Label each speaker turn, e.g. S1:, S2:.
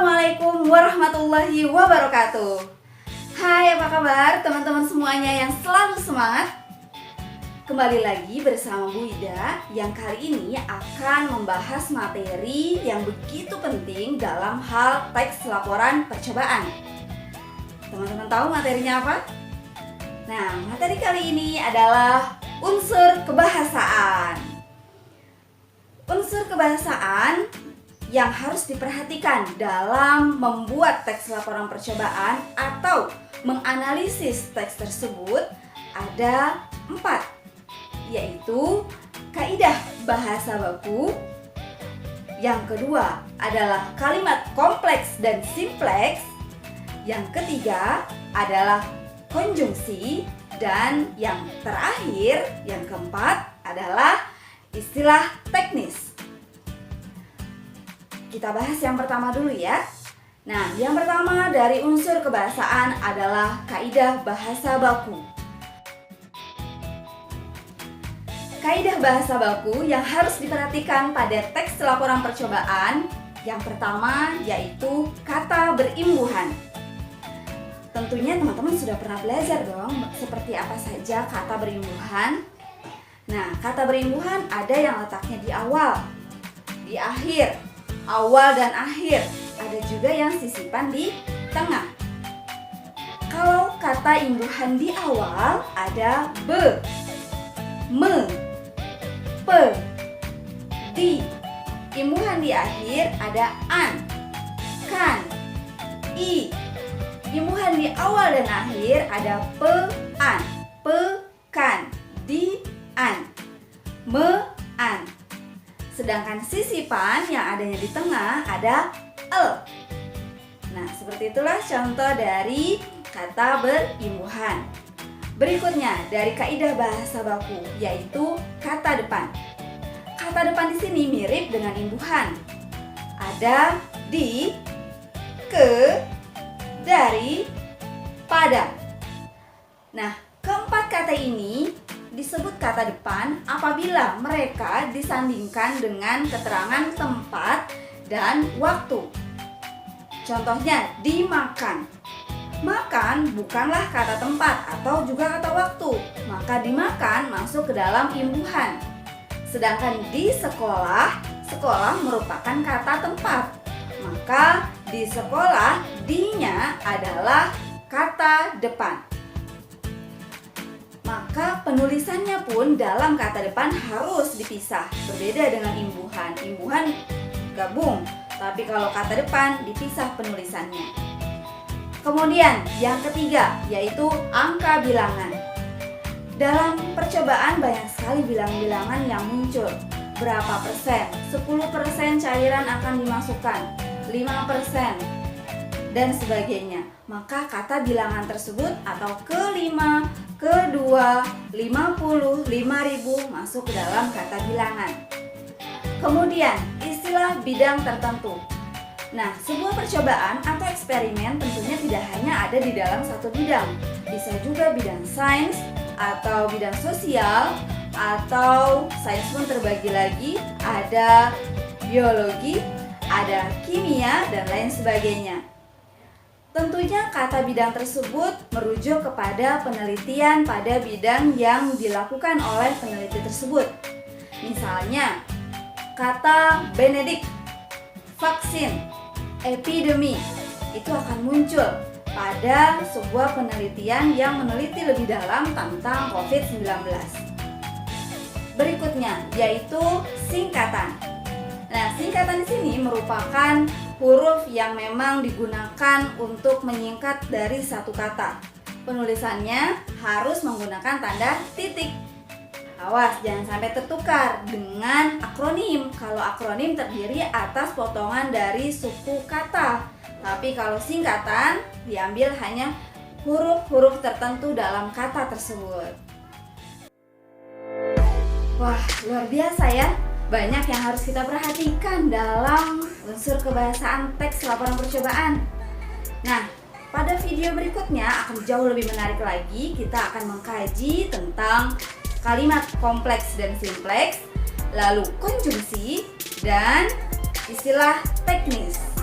S1: Assalamualaikum warahmatullahi wabarakatuh. Hai, apa kabar teman-teman semuanya yang selalu semangat? Kembali lagi bersama Bu Ida yang kali ini akan membahas materi yang begitu penting dalam hal teks laporan percobaan. Teman-teman tahu materinya apa? Nah, materi kali ini adalah unsur kebahasaan. Unsur kebahasaan yang harus diperhatikan dalam membuat teks laporan percobaan atau menganalisis teks tersebut ada 4, yaitu kaidah bahasa baku. Yang kedua adalah kalimat kompleks dan simpleks. Yang ketiga adalah konjungsi. Dan yang terakhir, yang keempat adalah istilah teknis. Kita bahas yang pertama dulu ya. Nah, yang pertama dari unsur kebahasaan adalah kaidah bahasa baku. Kaidah bahasa baku yang harus diperhatikan pada teks laporan percobaan yang pertama yaitu kata berimbuhan. Tentunya teman-teman sudah pernah belajar dong seperti apa saja kata berimbuhan. Nah, kata berimbuhan ada yang letaknya di awal, di akhir, awal dan akhir. Ada juga yang sisipan di tengah. Kalau kata imbuhan di awal ada be, me, pe, di. Imbuhan di akhir ada an, kan, i. Imbuhan di awal dan akhir ada pe, an, pekan, di, an, me, an. Sedangkan sisipan yang adanya di tengah ada el. Nah, seperti itulah contoh dari kata berimbuhan. Berikutnya dari kaidah bahasa baku yaitu kata depan. Kata depan di sini mirip dengan imbuhan. Ada di, ke, dari, pada. Nah, keempat kata ini disebut kata depan apabila mereka disandingkan dengan keterangan tempat dan waktu. Contohnya dimakan. Makan bukanlah kata tempat atau juga kata waktu, maka dimakan masuk ke dalam imbuhan. Sedangkan di sekolah, sekolah merupakan kata tempat, maka di sekolah di-nya adalah kata depan. Maka penulisannya pun dalam kata depan harus dipisah. Berbeda dengan imbuhan. Imbuhan gabung, tapi kalau kata depan dipisah penulisannya. Kemudian yang ketiga yaitu angka bilangan. Dalam percobaan banyak sekali bilangan-bilangan yang muncul. Berapa persen? 10% cairan akan dimasukkan, 5%, dan sebagainya. Maka kata bilangan tersebut atau ke-5, ke-2, 50, 5.000 masuk ke dalam kata bilangan. Kemudian istilah bidang tertentu. Nah, sebuah percobaan atau eksperimen tentunya tidak hanya ada di dalam satu bidang. Bisa juga bidang sains atau bidang sosial, atau sains pun terbagi lagi, ada biologi, ada kimia, dan lain sebagainya. Tentunya kata bidang tersebut merujuk kepada penelitian pada bidang yang dilakukan oleh peneliti tersebut. Misalnya, kata Benedict, vaksin, epidemi, itu akan muncul pada sebuah penelitian yang meneliti lebih dalam tentang COVID-19. Berikutnya, yaitu singkatan. Nah, singkatan di sini merupakan huruf yang memang digunakan untuk menyingkat dari satu kata. Penulisannya harus menggunakan tanda titik. Awas, jangan sampai tertukar dengan akronim. Kalau akronim terdiri atas potongan dari suku kata. Tapi kalau singkatan diambil hanya huruf-huruf tertentu dalam kata tersebut. Wah, luar biasa ya. Banyak yang harus kita perhatikan dalam unsur kebahasaan teks laporan percobaan. Nah, pada video berikutnya akan jauh lebih menarik lagi. Kita akan mengkaji tentang kalimat kompleks dan simpleks, lalu konjungsi, dan istilah teknis.